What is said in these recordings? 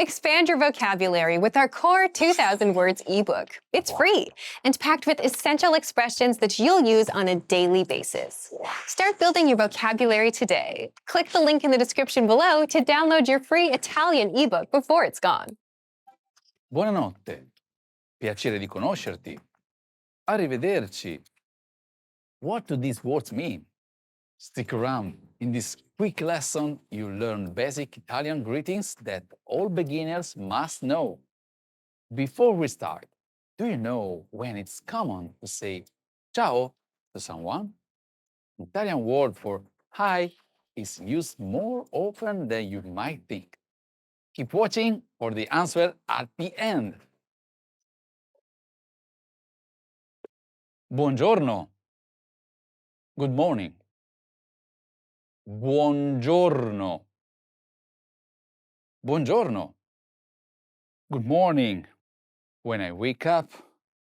Expand your vocabulary with our core 2,000 words ebook. It's free and packed with essential expressions that you'll use on a daily basis. Start building your vocabulary today. Click the link in the description below to download your free Italian ebook before it's gone. Buonanotte. Piacere di conoscerti. Arrivederci. What do these words mean? Stick around. In this quick lesson, you'll learn basic Italian greetings that all beginners must know. Before we start, do you know when it's common to say ciao to someone? The Italian word for hi is used more often than you might think. Keep watching for the answer at the end. Buongiorno. Good morning. Buongiorno. Buongiorno. Good morning. When I wake up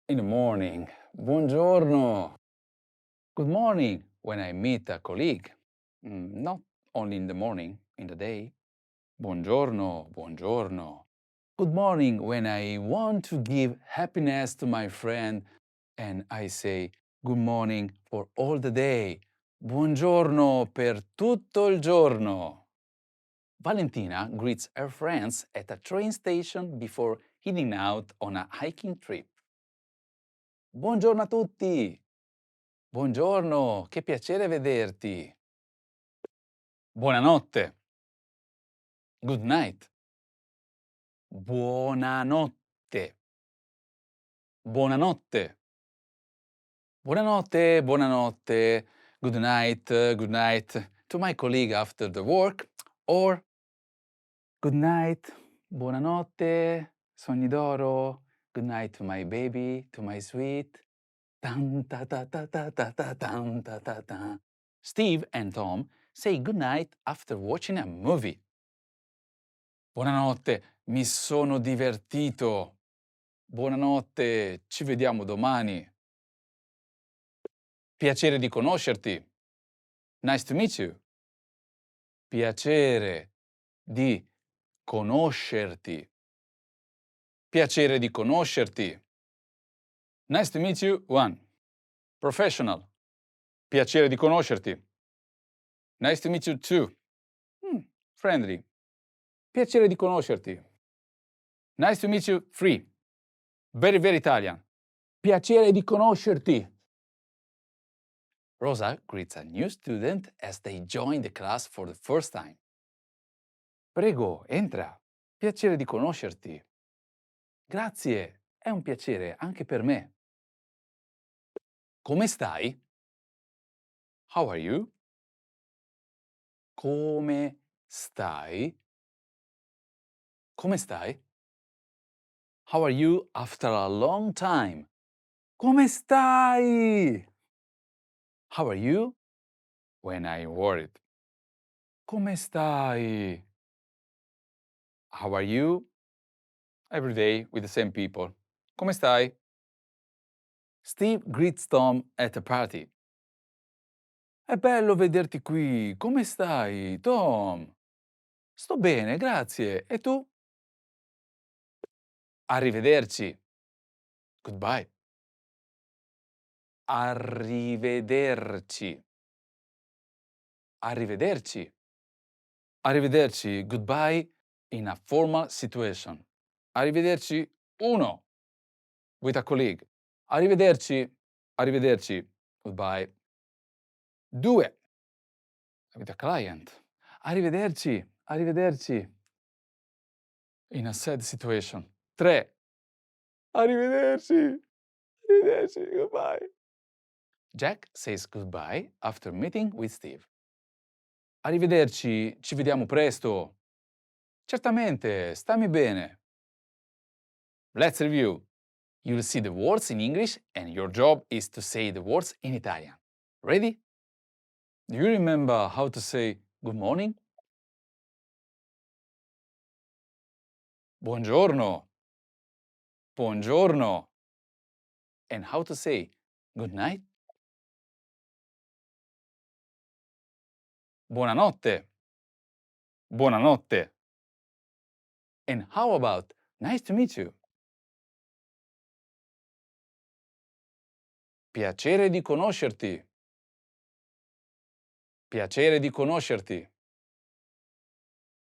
in the morning. Buongiorno. Good morning when I meet a colleague. Not only in the morning, in the day. Buongiorno, buongiorno. Good morning when I want to give happiness to my friend and I say good morning for all the day. Buongiorno per tutto il giorno. Valentina greets her friends at a train station before heading out on a hiking trip. Buongiorno a tutti! Buongiorno, che piacere vederti! Buonanotte! Good night! Buonanotte! Buonanotte! Buonanotte, buonanotte! Good night to my colleague after the work, or good night, buonanotte, sogni d'oro, good night to my baby, to my sweet. Tan, ta, ta, ta, ta, ta, ta, tan, ta, ta, ta. Steve and Tom say good night after watching a movie. Buonanotte, mi sono divertito. Buonanotte, ci vediamo domani. Piacere di conoscerti. Nice to meet you. Piacere di conoscerti. Piacere di conoscerti. Nice to meet you, one. Professional. Piacere di conoscerti. Nice to meet you, two. Friendly. Piacere di conoscerti. Nice to meet you, three. Very, very Italian. Piacere di conoscerti. Rosa greets a new student as they join the class for the first time. Prego, entra. Piacere di conoscerti. Grazie, è un piacere anche per me. Come stai? How are you? Come stai? Come stai? How are you after a long time? Come stai? How are you when I'm worried? Come stai? How are you every day with the same people? Come stai? Steve greets Tom at a party. È bello vederti qui. Come stai, Tom? Sto bene, grazie. E tu? Arrivederci. Goodbye. Arrivederci. Arrivederci. Arrivederci. Goodbye in a formal situation. Arrivederci, uno. With a colleague. Arrivederci. Arrivederci. Goodbye. Due. With a client. Arrivederci. Arrivederci. In a sad situation. Tre. Arrivederci. Arrivederci. Goodbye. Jack says goodbye after meeting with Steve. Arrivederci, ci vediamo presto. Certamente, stammi bene. Let's review. You'll see the words in English and your job is to say the words in Italian. Ready? Do you remember how to say good morning? Buongiorno. Buongiorno. And how to say good night? Buonanotte. Buonanotte. And how about nice to meet you? Piacere di conoscerti. Piacere di conoscerti.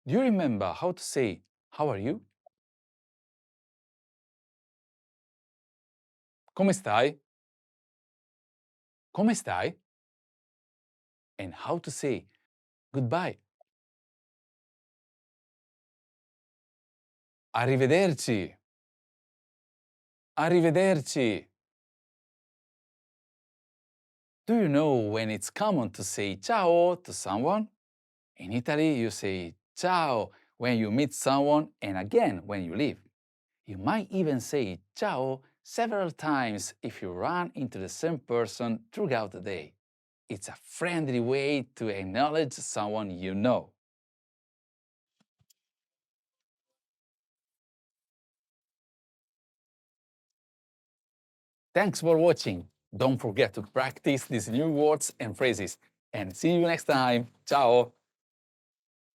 Do you remember how to say, how are you? Come stai? Come stai? And how to say goodbye? Arrivederci. Arrivederci. Do you know when it's common to say ciao to someone? In Italy, you say ciao when you meet someone and again when you leave. You might even say ciao several times if you run into the same person throughout the day. It's a friendly way to acknowledge someone you know. Thanks for watching. Don't forget to practice these new words and phrases. And see you next time. Ciao!